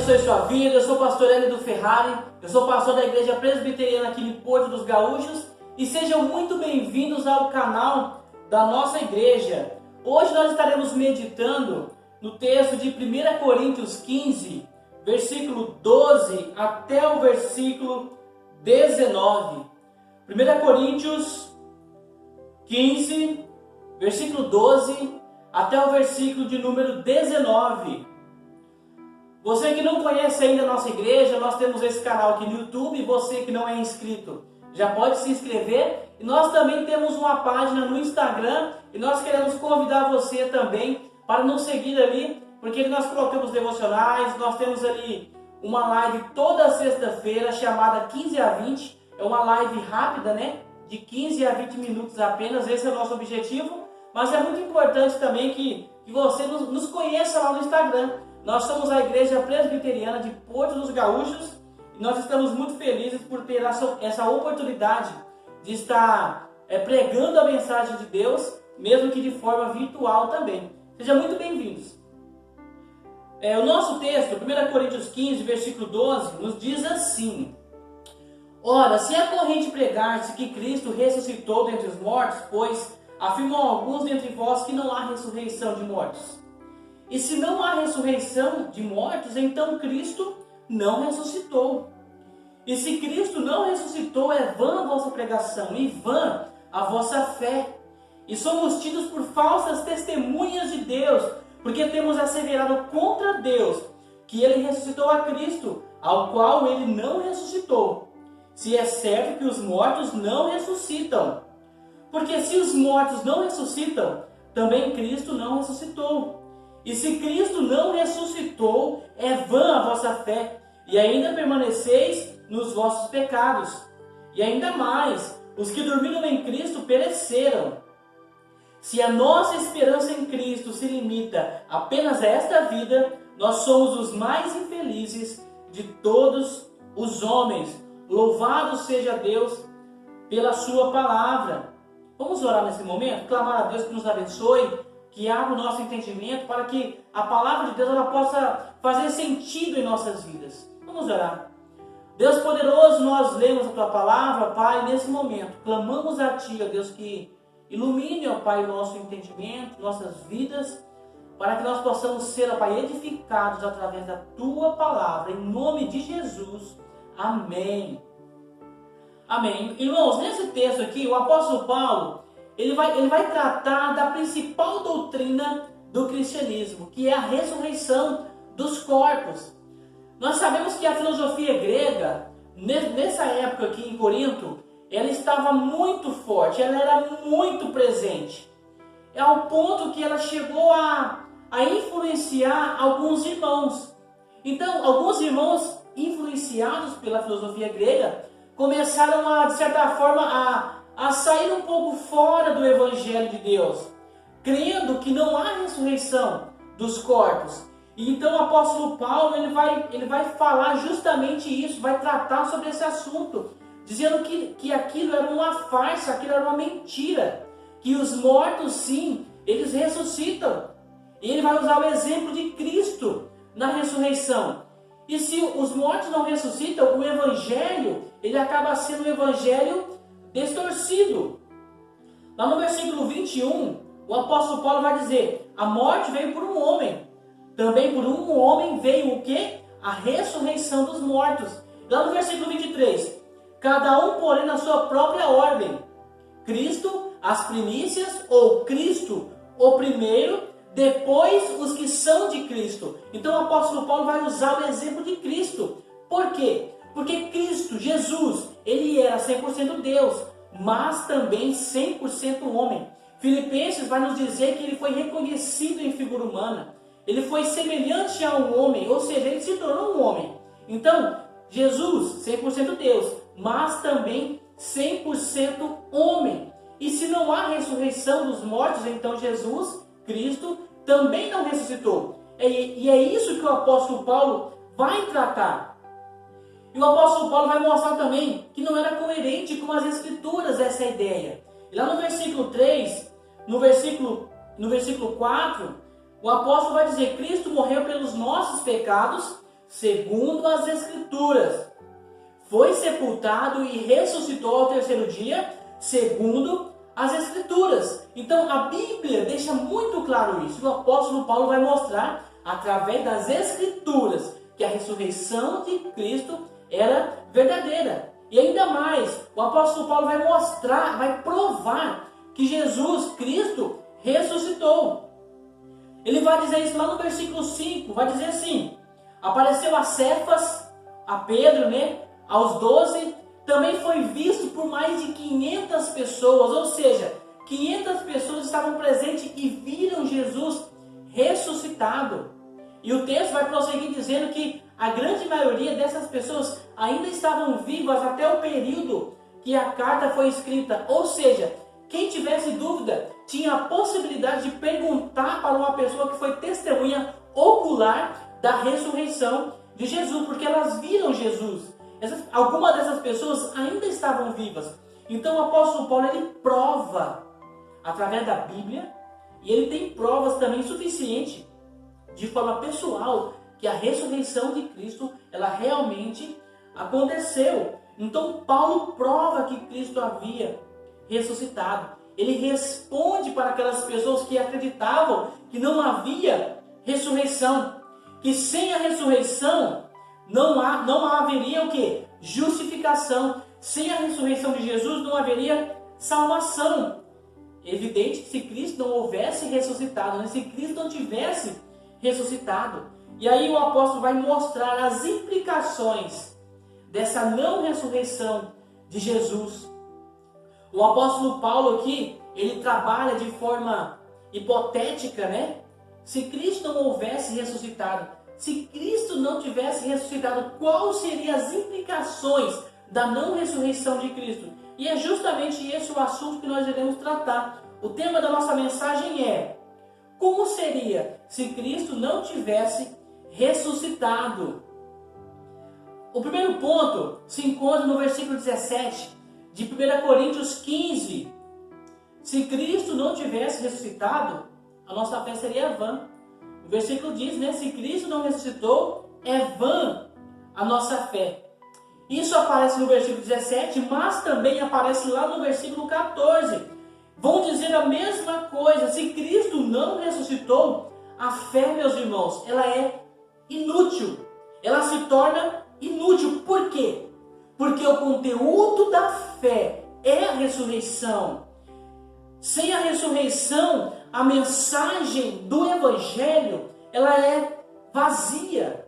abençoe sua vida. Eu sou o pastor Hélio do Ferrari, eu sou pastor da igreja presbiteriana aqui em Porto dos Gaúchos e sejam muito bem-vindos ao canal da nossa igreja. Hoje nós estaremos meditando no texto de 1 Coríntios 15, versículo 12 até o versículo 19. 1 Coríntios 15, versículo 12 até o versículo de número 19. Você que não conhece ainda a nossa igreja, nós temos esse canal aqui no YouTube. Você que não é inscrito, já pode se inscrever. E nós também temos uma página no Instagram e nós queremos convidar você também para nos seguir ali, porque nós colocamos devocionais, nós temos ali uma live toda sexta-feira chamada 15 a 20. É uma live rápida, né? De 15 a 20 minutos apenas, esse é o nosso objetivo. Mas é muito importante também que você nos conheça lá no Instagram. Nós somos a Igreja Presbiteriana de Porto dos Gaúchos e nós estamos muito felizes por ter essa oportunidade de estar pregando a mensagem de Deus, mesmo que de forma virtual também. Sejam muito bem-vindos. O nosso texto, 1 Coríntios 15, versículo 12, nos diz assim: Ora, se a corrente pregar-se que Cristo ressuscitou dentre os mortos, pois afirmam alguns dentre vós que não há ressurreição de mortos. E se não há ressurreição de mortos, então Cristo não ressuscitou. E se Cristo não ressuscitou, é vã a vossa pregação e vã a vossa fé. E somos tidos por falsas testemunhas de Deus, porque temos asseverado contra Deus que Ele ressuscitou a Cristo, ao qual Ele não ressuscitou. Se é certo que os mortos não ressuscitam. Porque se os mortos não ressuscitam, também Cristo não ressuscitou. E se Cristo não ressuscitou, é vã a vossa fé, e ainda permaneceis nos vossos pecados. E ainda mais, os que dormiram em Cristo pereceram. Se a nossa esperança em Cristo se limita apenas a esta vida, nós somos os mais infelizes de todos os homens. Louvado seja Deus pela sua palavra. Vamos orar nesse momento, clamar a Deus que nos abençoe, que abra o nosso entendimento para que a palavra de Deus ela possa fazer sentido em nossas vidas. Vamos orar. Deus poderoso, nós lemos a Tua palavra, Pai, nesse momento. Clamamos a Ti, ó Deus, que ilumine, ó Pai, o nosso entendimento, nossas vidas, para que nós possamos ser, ó Pai, edificados através da Tua palavra. Em nome de Jesus. Amém. Amém. Irmãos, nesse texto aqui, o apóstolo Paulo, ele vai tratar da principal doutrina do cristianismo, que é a ressurreição dos corpos. Nós sabemos que a filosofia grega, nessa época aqui em Corinto, ela estava muito forte, ela era muito presente. É ao ponto que ela chegou a influenciar alguns irmãos. Então, alguns irmãos influenciados pela filosofia grega começaram a, de certa forma, a sair um pouco fora do Evangelho de Deus, crendo que não há ressurreição dos corpos. E então o apóstolo Paulo ele vai falar justamente isso, vai tratar sobre esse assunto, dizendo que aquilo era uma farsa, aquilo era uma mentira, que os mortos sim, eles ressuscitam. E ele vai usar o exemplo de Cristo na ressurreição. E se os mortos não ressuscitam, o Evangelho ele acaba sendo um Evangelho distorcido. Lá no versículo 21, o apóstolo Paulo vai dizer: a morte veio por um homem, também por um homem veio o quê? A ressurreição dos mortos. Lá no versículo 23, cada um porém na sua própria ordem, Cristo as primícias, ou Cristo o primeiro, depois os que são de Cristo. Então o apóstolo Paulo vai usar o exemplo de Cristo. Por quê? Porque Cristo, Jesus, ele era 100% Deus, mas também 100% homem. Filipenses vai nos dizer que ele foi reconhecido em figura humana. Ele foi semelhante a um homem, ou seja, ele se tornou um homem. Então, Jesus, 100% Deus, mas também 100% homem. E se não há ressurreição dos mortos, então Jesus, Cristo, também não ressuscitou. E é isso que o apóstolo Paulo vai tratar. E o apóstolo Paulo vai mostrar também que não era coerente com as escrituras essa ideia. E lá no versículo 3, no versículo 4, o apóstolo vai dizer: Cristo morreu pelos nossos pecados, segundo as Escrituras. Foi sepultado e ressuscitou ao terceiro dia, segundo as Escrituras. Então a Bíblia deixa muito claro isso. O apóstolo Paulo vai mostrar, através das Escrituras, que a ressurreição de Cristo era verdadeira. E ainda mais, o apóstolo Paulo vai mostrar, vai provar que Jesus Cristo ressuscitou. Ele vai dizer isso lá no versículo 5, vai dizer assim: apareceu a Cefas, a Pedro, aos 12, também foi visto por mais de 500 pessoas, ou seja, 500 pessoas estavam presentes e viram Jesus ressuscitado. E o texto vai prosseguir dizendo que a grande maioria dessas pessoas ainda estavam vivas até o período que a carta foi escrita. Ou seja, quem tivesse dúvida tinha a possibilidade de perguntar para uma pessoa que foi testemunha ocular da ressurreição de Jesus, porque elas viram Jesus. Algumas dessas pessoas ainda estavam vivas. Então o apóstolo Paulo, ele prova através da Bíblia, e ele tem provas também suficientes de forma pessoal que a ressurreição de Cristo, ela realmente aconteceu. Então Paulo prova que Cristo havia ressuscitado. Ele responde para aquelas pessoas que acreditavam que não havia ressurreição, que sem a ressurreição não haveria o quê? Justificação. Sem a ressurreição de Jesus não haveria salvação. Evidente que se Cristo não houvesse ressuscitado, se Cristo não tivesse ressuscitado. E aí o apóstolo vai mostrar as implicações dessa não ressurreição de Jesus. O apóstolo Paulo aqui, ele trabalha de forma hipotética, Se Cristo não houvesse ressuscitado, se Cristo não tivesse ressuscitado, quais seriam as implicações da não ressurreição de Cristo? E é justamente esse o assunto que nós iremos tratar. O tema da nossa mensagem é: como seria se Cristo não tivesse ressuscitado? O primeiro ponto se encontra no versículo 17 de 1 Coríntios 15. Se Cristo não tivesse ressuscitado, a nossa fé seria vã. O versículo diz, se Cristo não ressuscitou, é vã a nossa fé. Isso aparece no versículo 17, mas também aparece lá no versículo 14. Vão dizer a mesma coisa. Se Cristo não ressuscitou, a fé, meus irmãos, ela é inútil. Ela se torna inútil. Por quê? Porque o conteúdo da fé é a ressurreição. Sem a ressurreição, a mensagem do Evangelho, ela é vazia.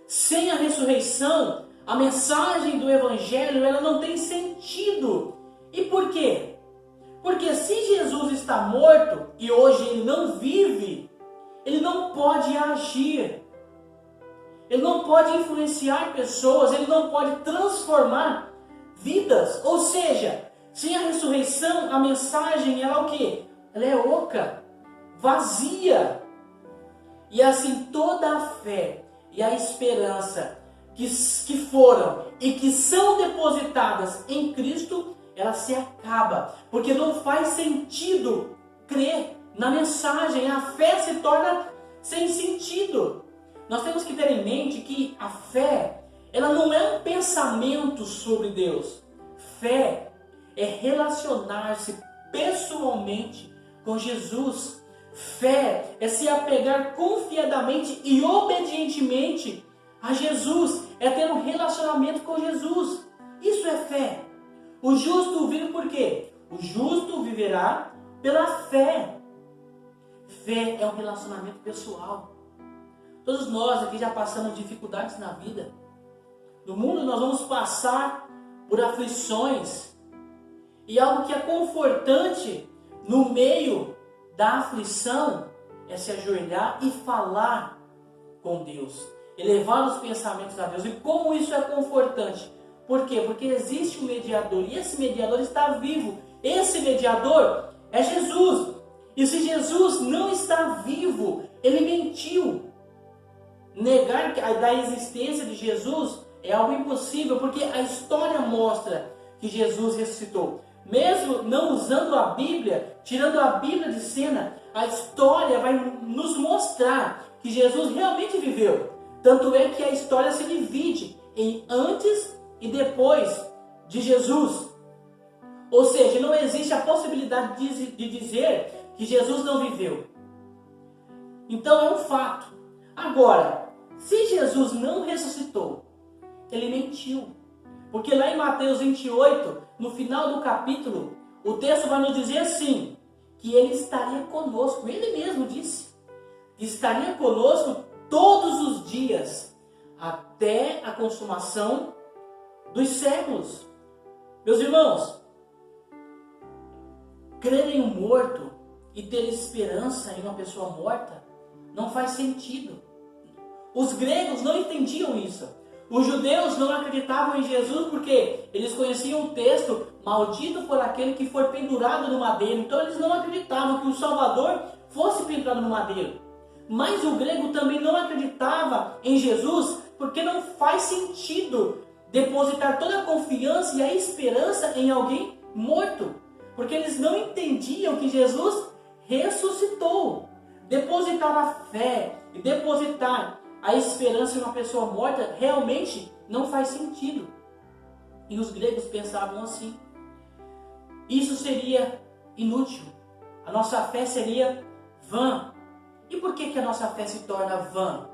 Sem a ressurreição, a mensagem do Evangelho, ela não tem sentido. E por quê? Porque se Jesus está morto e hoje ele não vive, ele não pode agir. Ele não pode influenciar pessoas, ele não pode transformar vidas. Ou seja, sem a ressurreição, a mensagem ela é o quê? Ela é oca, vazia. E assim toda a fé e a esperança que foram e que são depositadas em Cristo, ela se acaba. Porque não faz sentido crer na mensagem. A fé se torna sem sentido. Nós temos que ter em mente que a fé, ela não é um pensamento sobre Deus. Fé é relacionar-se pessoalmente com Jesus. Fé é se apegar confiadamente e obedientemente a Jesus. É ter um relacionamento com Jesus. Isso é fé. O justo vive por quê? O justo viverá pela fé. Fé é um relacionamento pessoal. Todos nós aqui já passamos dificuldades na vida. No mundo nós vamos passar por aflições. E algo que é confortante no meio da aflição é se ajoelhar e falar com Deus. Elevar os pensamentos a Deus. E como isso é confortante? Por quê? Porque existe um mediador. E esse mediador está vivo. Esse mediador é Jesus. E se Jesus não está vivo, ele mentiu. Negar da existência de Jesus é algo impossível, porque a história mostra que Jesus ressuscitou. Mesmo não usando a Bíblia, tirando a Bíblia de cena, a história vai nos mostrar que Jesus realmente viveu. Tanto é que a história se divide em antes e depois de Jesus. Ou seja, não existe a possibilidade de dizer que Jesus não viveu. Então é um fato. Agora, se Jesus não ressuscitou, ele mentiu. Porque lá em Mateus 28, no final do capítulo, o texto vai nos dizer assim, que ele estaria conosco. Ele mesmo disse que estaria conosco todos os dias, até a consumação dos séculos. Meus irmãos, crer em um morto e ter esperança em uma pessoa morta não faz sentido. Os gregos não entendiam isso. Os judeus não acreditavam em Jesus porque eles conheciam o texto: maldito por aquele que for pendurado no madeiro. Então eles não acreditavam que o Salvador fosse pendurado no madeiro. Mas o grego também não acreditava em Jesus porque não faz sentido depositar toda a confiança e a esperança em alguém morto. Porque eles não entendiam que Jesus ressuscitou. Depositar a fé e depositar a esperança em uma pessoa morta realmente não faz sentido. E os gregos pensavam assim. Isso seria inútil. A nossa fé seria vã. E por que a nossa fé se torna vã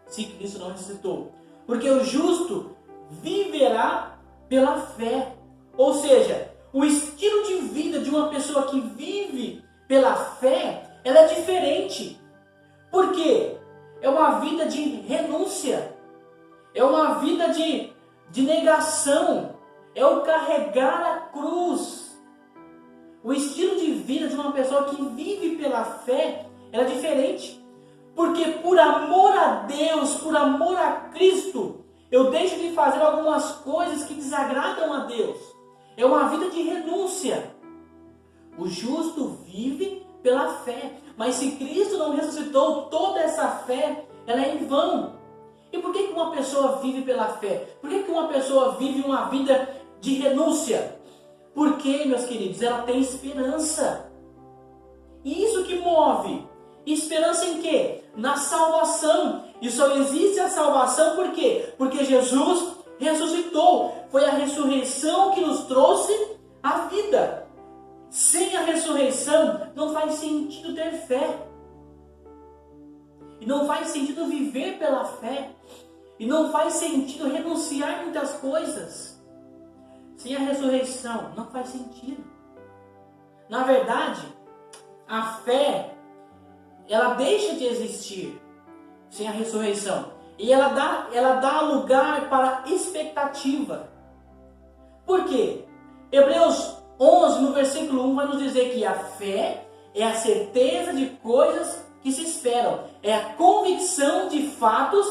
se Cristo não ressuscitou? Porque o justo viverá pela fé. Ou seja, o estilo de vida de uma pessoa que vive pela fé, ela é diferente. Por quê? É uma vida de renúncia. É uma vida de negação. É o carregar a cruz. O estilo de vida de uma pessoa que vive pela fé, ela é diferente. Porque por amor a Deus, por amor a Cristo, eu deixo de fazer algumas coisas que desagradam a Deus. É uma vida de renúncia. O justo vive pela fé. Mas se Cristo não ressuscitou, toda essa fé, ela é em vão. E por que uma pessoa vive pela fé? Por que uma pessoa vive uma vida de renúncia? Porque, meus queridos, ela tem esperança. E isso que move. Esperança em quê? Na salvação. E só existe a salvação por quê? Porque Jesus ressuscitou. Foi a ressurreição que nos trouxe a vida. Sem a ressurreição, não faz sentido ter fé. E não faz sentido viver pela fé. E não faz sentido renunciar a muitas coisas. Sem a ressurreição, não faz sentido. Na verdade, a fé, ela deixa de existir sem a ressurreição. E ela dá lugar para expectativa. Por quê? Hebreus 11, no versículo 1, vai nos dizer que a fé é a certeza de coisas que se esperam. É a convicção de fatos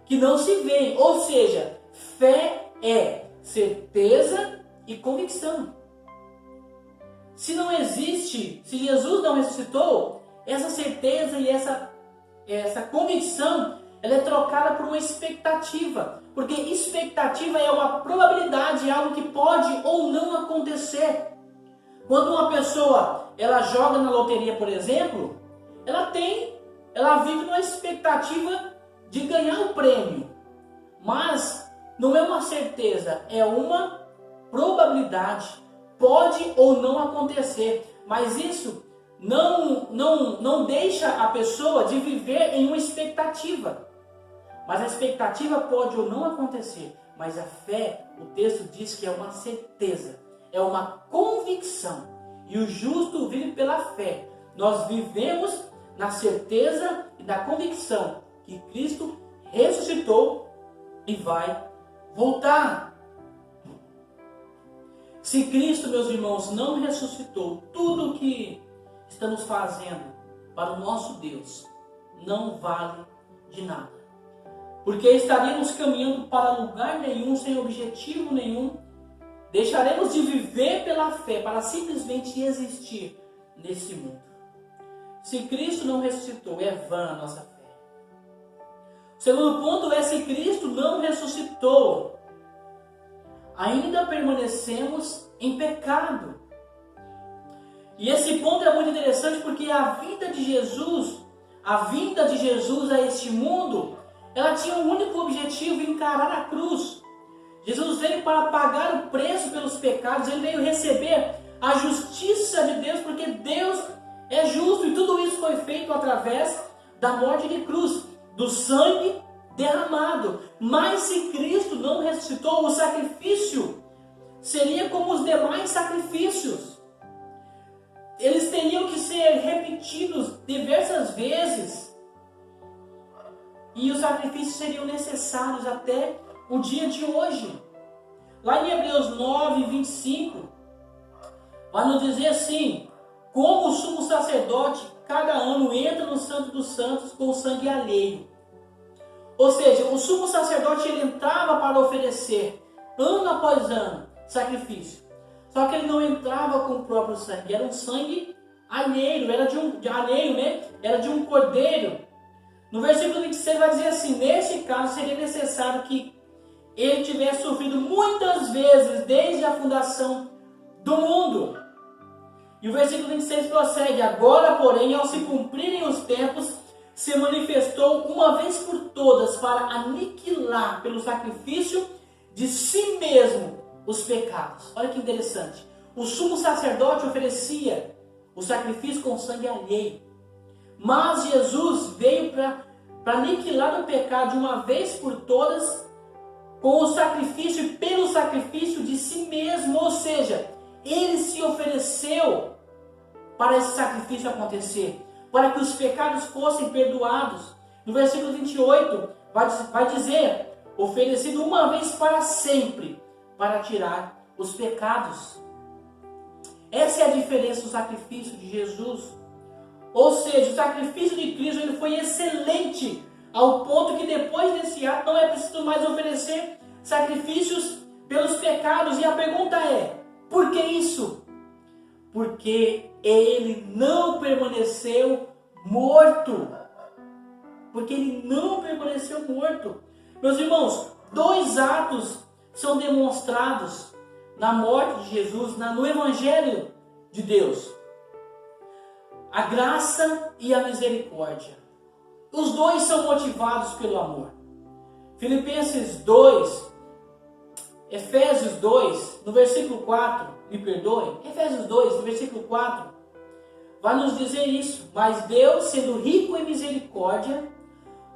que não se veem. Ou seja, fé é certeza e convicção. Se não existe, se Jesus não ressuscitou, essa certeza e essa convicção, ela é trocada por uma expectativa. Porque expectativa é uma probabilidade, é algo que pode ou não acontecer. Quando uma pessoa, ela joga na loteria, por exemplo, ela vive numa expectativa de ganhar o prêmio. Mas não é uma certeza, é uma probabilidade. Pode ou não acontecer. Mas isso não deixa a pessoa de viver em uma expectativa. Mas a expectativa pode ou não acontecer. Mas a fé, o texto diz que é uma certeza. É uma convicção. E o justo vive pela fé. Nós vivemos na certeza e na convicção que Cristo ressuscitou e vai voltar. Se Cristo, meus irmãos, não ressuscitou, tudo o que estamos fazendo para o nosso Deus não vale de nada. Porque estaríamos caminhando para lugar nenhum, sem objetivo nenhum. Deixaremos de viver pela fé para simplesmente existir nesse mundo. Se Cristo não ressuscitou, é vã a nossa fé. O segundo ponto é: se Cristo não ressuscitou, ainda permanecemos em pecado. E esse ponto é muito interessante porque a vinda de Jesus a este mundo, ela tinha um único objetivo: encarar a cruz. Jesus veio para pagar o preço pelos pecados, ele veio receber a justiça de Deus, porque Deus é justo, e tudo isso foi feito através da morte de cruz, do sangue derramado. Mas se Cristo não ressuscitou, o sacrifício seria como os demais sacrifícios. Eles teriam que ser repetidos diversas vezes, e os sacrifícios seriam necessários até o dia de hoje. Lá em Hebreus 9, 25, vai nos dizer assim: como o sumo sacerdote cada ano entra no Santo dos Santos com sangue alheio. Ou seja, o sumo sacerdote ele entrava para oferecer, ano após ano, sacrifício. Só que ele não entrava com o próprio sangue, era um sangue alheio, era de um cordeiro. No versículo 26 vai dizer assim: neste caso seria necessário que ele tivesse sofrido muitas vezes desde a fundação do mundo. E o versículo 26 prossegue: agora, porém, ao se cumprirem os tempos, se manifestou uma vez por todas para aniquilar pelo sacrifício de si mesmo os pecados. Olha que interessante. O sumo sacerdote oferecia o sacrifício com sangue alheio. Mas Jesus veio para aniquilar o pecado de uma vez por todas com o sacrifício e pelo sacrifício de si mesmo. Ou seja, ele se ofereceu para esse sacrifício acontecer, para que os pecados fossem perdoados. No versículo 28 vai dizer: oferecido uma vez para sempre, para tirar os pecados. Essa é a diferença do sacrifício de Jesus. Ou seja, o sacrifício de Cristo ele foi excelente, ao ponto que depois desse ato não é preciso mais oferecer sacrifícios pelos pecados. E a pergunta é: por que isso? Porque ele não permaneceu morto. Porque ele não permaneceu morto. Meus irmãos, dois atos são demonstrados na morte de Jesus, no Evangelho de Deus: a graça e a misericórdia. Os dois são motivados pelo amor. Filipenses 2, Efésios 2, no versículo 4, me perdoem, Efésios 2, no versículo 4, vai nos dizer isso: mas Deus, sendo rico em misericórdia,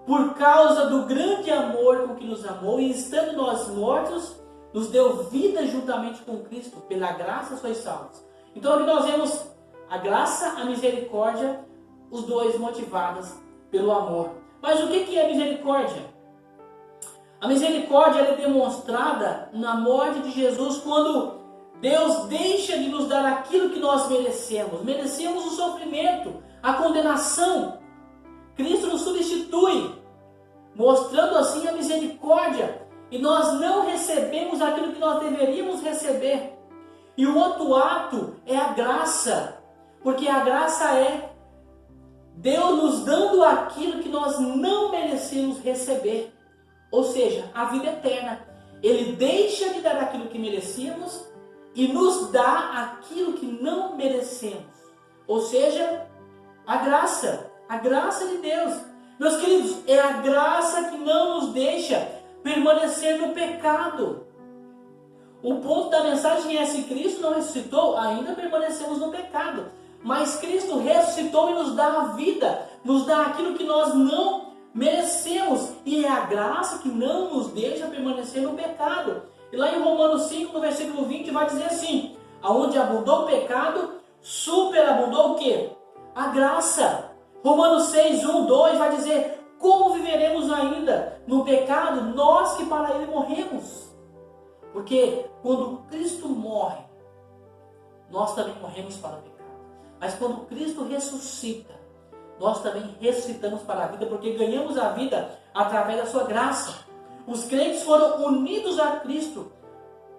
por causa do grande amor com que nos amou, e estando nós mortos, nos deu vida juntamente com Cristo. Pela graça sois salvos. Então aqui nós vemos a graça, a misericórdia, os dois motivados pelo amor. Mas o que é misericórdia? A misericórdia é demonstrada na morte de Jesus, quando Deus deixa de nos dar aquilo que nós merecemos. Merecemos o sofrimento, a condenação. Cristo nos substitui, mostrando assim a misericórdia. E nós não recebemos aquilo que nós deveríamos receber. E o outro ato é a graça. Porque a graça é Deus nos dando aquilo que nós não merecemos receber. Ou seja, a vida eterna. Ele deixa de dar aquilo que merecíamos e nos dá aquilo que não merecemos. Ou seja, a graça de Deus. Meus queridos, é a graça que não nos deixa permanecer no pecado. O ponto da mensagem é: se Cristo não ressuscitou, ainda permanecemos no pecado. Mas Cristo ressuscitou e nos dá a vida, nos dá aquilo que nós não merecemos. E é a graça que não nos deixa permanecer no pecado. E lá em Romanos 5, no versículo 20, vai dizer assim: aonde abundou o pecado, superabundou o quê? A graça. Romanos 6, 1, 2 vai dizer: como viveremos ainda no pecado, nós que para ele morremos? Porque quando Cristo morre, nós também morremos para o pecado. Mas quando Cristo ressuscita, nós também ressuscitamos para a vida, porque ganhamos a vida através da sua graça. Os crentes foram unidos a Cristo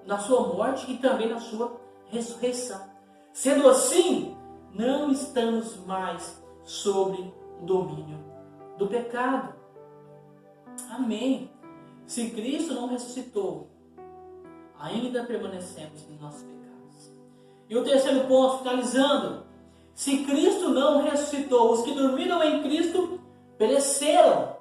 na sua morte e também na sua ressurreição. Sendo assim, não estamos mais sobre o domínio do pecado. Amém. Se Cristo não ressuscitou, ainda permanecemos nos nossos pecados. E o terceiro ponto, finalizando: se Cristo não ressuscitou, os que dormiram em Cristo pereceram.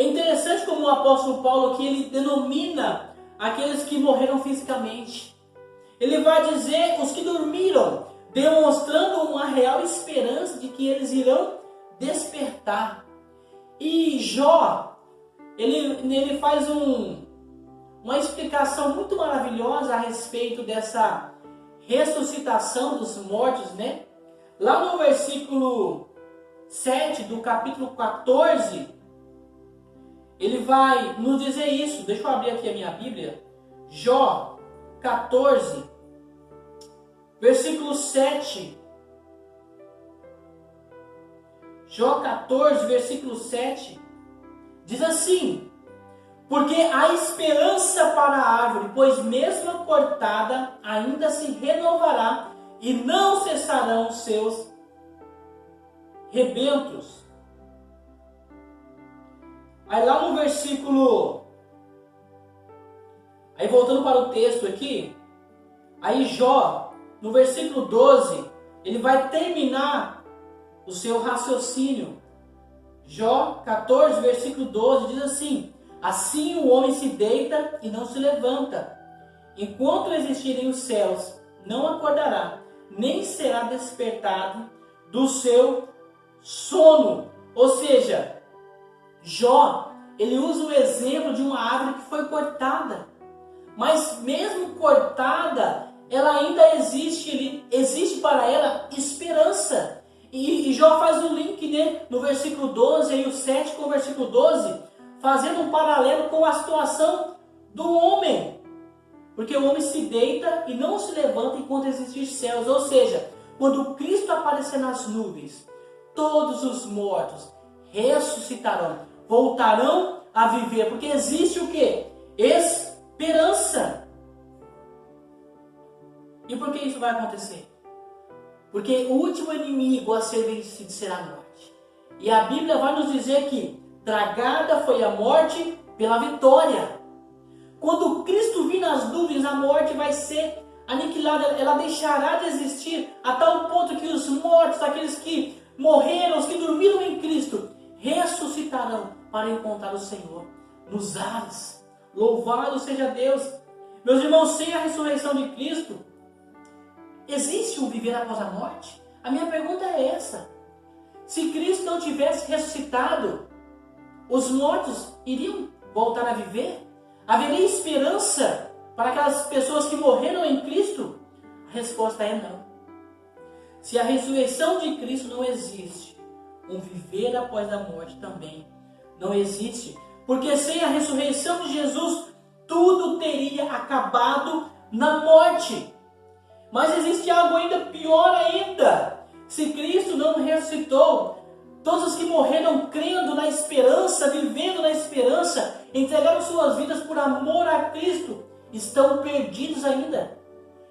É interessante como o apóstolo Paulo aqui ele denomina aqueles que morreram fisicamente. Ele vai dizer os que dormiram, demonstrando uma real esperança de que eles irão despertar. E Jó, ele faz uma explicação muito maravilhosa a respeito dessa ressuscitação dos mortos, né? Lá no versículo 7 do capítulo 14, ele vai nos dizer isso. Deixa eu abrir aqui a minha Bíblia. Jó 14, versículo 7. Jó 14, versículo 7. Diz assim: porque há esperança para a árvore, pois mesmo cortada, ainda se renovará, e não cessarão os seus rebentos. Aí lá no versículo... Aí voltando para o texto aqui, aí Jó, no versículo 12, ele vai terminar o seu raciocínio. Jó 14, versículo 12, diz assim: assim o homem se deita e não se levanta. Enquanto existirem os céus, não acordará, nem será despertado do seu sono. Ou seja, Jó, ele usa o exemplo de uma árvore que foi cortada. Mas mesmo cortada, ela ainda existe, existe para ela esperança. E Jó faz um link, né, no versículo 12, aí o 7 com o versículo 12, fazendo um paralelo com a situação do homem. Porque o homem se deita e não se levanta enquanto existir céus. Ou seja, quando Cristo aparecer nas nuvens, todos os mortos ressuscitarão, voltarão a viver. Porque existe o quê? Esperança. E por que isso vai acontecer? Porque o último inimigo a ser vencido será a morte. E a Bíblia vai nos dizer que tragada foi a morte pela vitória. Quando Cristo vir nas nuvens, a morte vai ser aniquilada, ela deixará de existir, a tal ponto que os mortos, aqueles que morreram, os que dormiram em Cristo, ressuscitarão para encontrar o Senhor nos ares. Louvado seja Deus! Meus irmãos, sem a ressurreição de Cristo, existe um viver após a morte? A minha pergunta é essa. Se Cristo não tivesse ressuscitado, os mortos iriam voltar a viver? Haveria esperança para aquelas pessoas que morreram em Cristo? A resposta é não. Se a ressurreição de Cristo não existe, um viver após a morte também não existe. Porque sem a ressurreição de Jesus, tudo teria acabado na morte. Mas existe algo ainda pior ainda. Se Cristo não ressuscitou, todos os que morreram crendo na esperança, vivendo na esperança, entregaram suas vidas por amor a Cristo, estão perdidos ainda.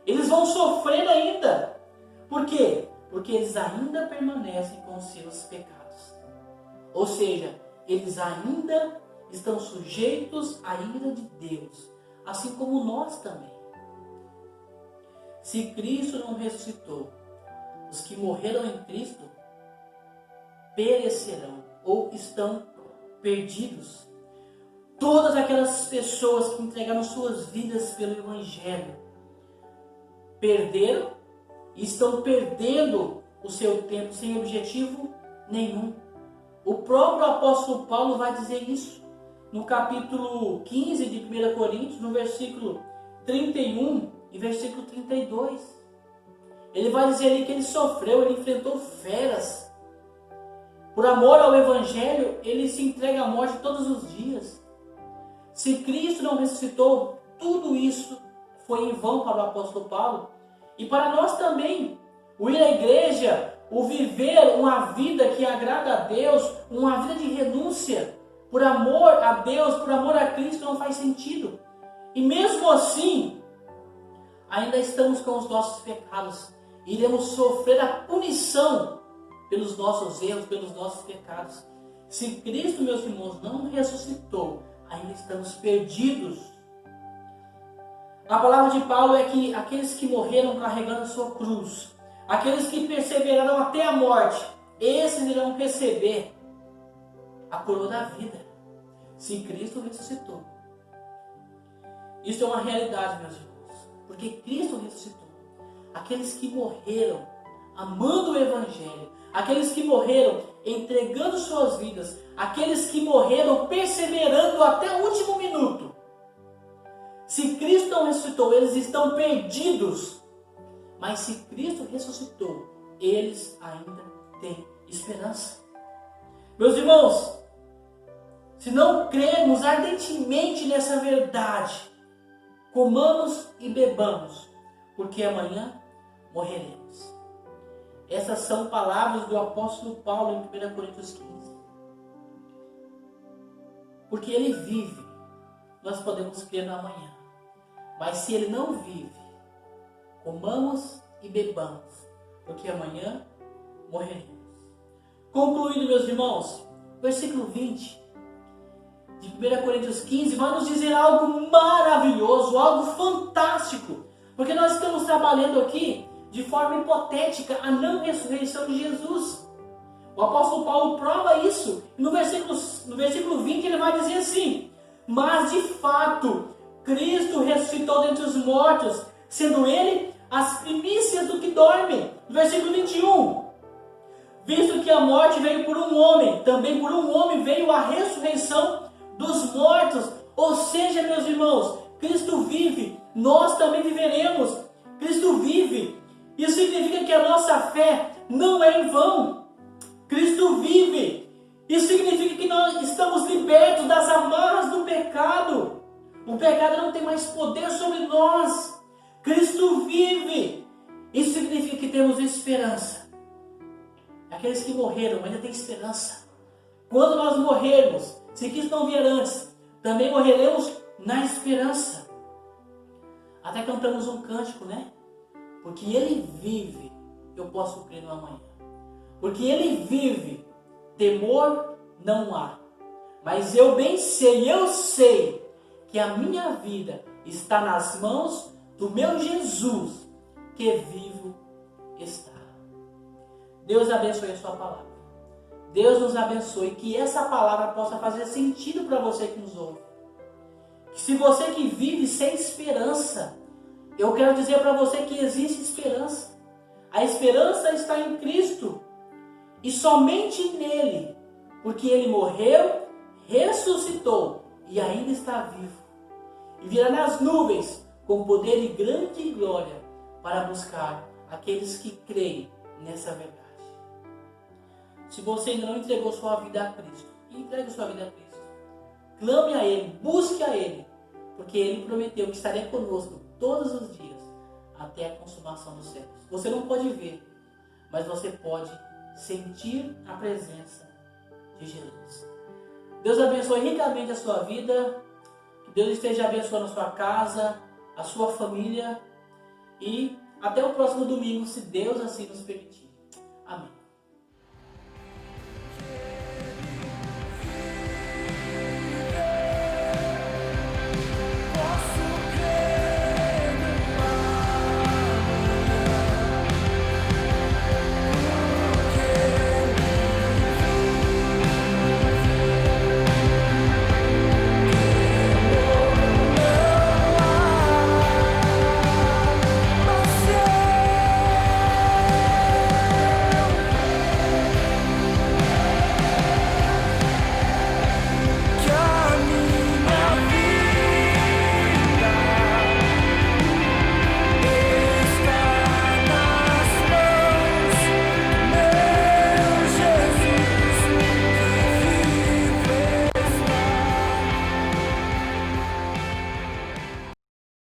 Eles vão sofrer ainda. Por quê? Porque eles ainda permanecem com seus pecados. Ou seja, eles ainda estão sujeitos à ira de Deus, assim como nós também. Se Cristo não ressuscitou, os que morreram em Cristo perecerão ou estão perdidos. Todas aquelas pessoas que entregaram suas vidas pelo Evangelho perderam e estão perdendo o seu tempo sem objetivo nenhum. O próprio apóstolo Paulo vai dizer isso no capítulo 15 de 1 Coríntios, no versículo 31 e versículo 32. Ele vai dizer ali que ele sofreu, ele enfrentou feras. Por amor ao Evangelho, ele se entrega à morte todos os dias. Se Cristo não ressuscitou, tudo isso foi em vão para o apóstolo Paulo. E para nós também, o ir à igreja, o viver uma vida que agrada a Deus, uma vida de renúncia, por amor a Deus, por amor a Cristo, não faz sentido. E mesmo assim, ainda estamos com os nossos pecados. Iremos sofrer a punição pelos nossos erros, pelos nossos pecados. Se Cristo, meus irmãos, não ressuscitou, ainda estamos perdidos. A palavra de Paulo é que aqueles que morreram carregando a sua cruz, aqueles que perseveraram até a morte, esses irão receber a coroa da vida. se Cristo ressuscitou. Isso é uma realidade, meus irmãos, porque Cristo ressuscitou. Aqueles que morreram amando o Evangelho, aqueles que morreram entregando suas vidas, aqueles que morreram perseverando até o último minuto. Se Cristo não ressuscitou, eles estão perdidos. Mas se Cristo ressuscitou, eles ainda têm esperança. Meus irmãos, se não crermos ardentemente nessa verdade, comamos e bebamos, porque amanhã morreremos. Essas são palavras do apóstolo Paulo em 1 Coríntios 15. Porque ele vive, nós podemos crer no amanhã. Mas se ele não vive, comamos e bebamos, porque amanhã morreremos. Concluindo, meus irmãos, versículo 20 de 1 Coríntios 15 vai nos dizer algo maravilhoso, algo fantástico, porque nós estamos trabalhando aqui de forma hipotética a não ressurreição de Jesus. O apóstolo Paulo prova isso. No versículo 20 ele vai dizer assim: mas de fato Cristo ressuscitou dentre os mortos, sendo ele as primícias do que dormem. No versículo 21, visto que a morte veio por um homem, também por um homem veio a ressurreição dos mortos. Ou seja, meus irmãos, Cristo vive, nós também viveremos. Cristo vive. Isso significa que a nossa fé não é em vão. Cristo vive. Isso significa que nós estamos libertos das amarras do pecado. O pecado não tem mais poder sobre nós. Cristo vive. Isso significa que temos esperança. Aqueles que morreram ainda têm esperança. Quando nós morrermos, se Cristo não vier antes, também morreremos na esperança. Até cantamos um cântico, né? Porque Ele vive, eu posso crer no amanhã. Porque Ele vive, temor não há. Mas eu bem sei, eu sei que a minha vida está nas mãos do meu Jesus, que vivo está. Deus abençoe a sua palavra. Deus nos abençoe, que essa palavra possa fazer sentido para você que nos ouve. Que se você que vive sem esperança, eu quero dizer para você que existe esperança. A esperança está em Cristo e somente nele, porque Ele morreu, ressuscitou e ainda está vivo. E virá nas nuvens com poder e grande glória para buscar aqueles que creem nessa verdade. Se você ainda não entregou sua vida a Cristo, entregue sua vida a Cristo. Clame a Ele, busque a Ele, porque Ele prometeu que estaria conosco todos os dias até a consumação dos séculos. Você não pode ver, mas você pode sentir a presença de Jesus. Deus abençoe ricamente a sua vida, que Deus esteja abençoando a sua casa, a sua família, e até o próximo domingo, se Deus assim nos permitir. Amém.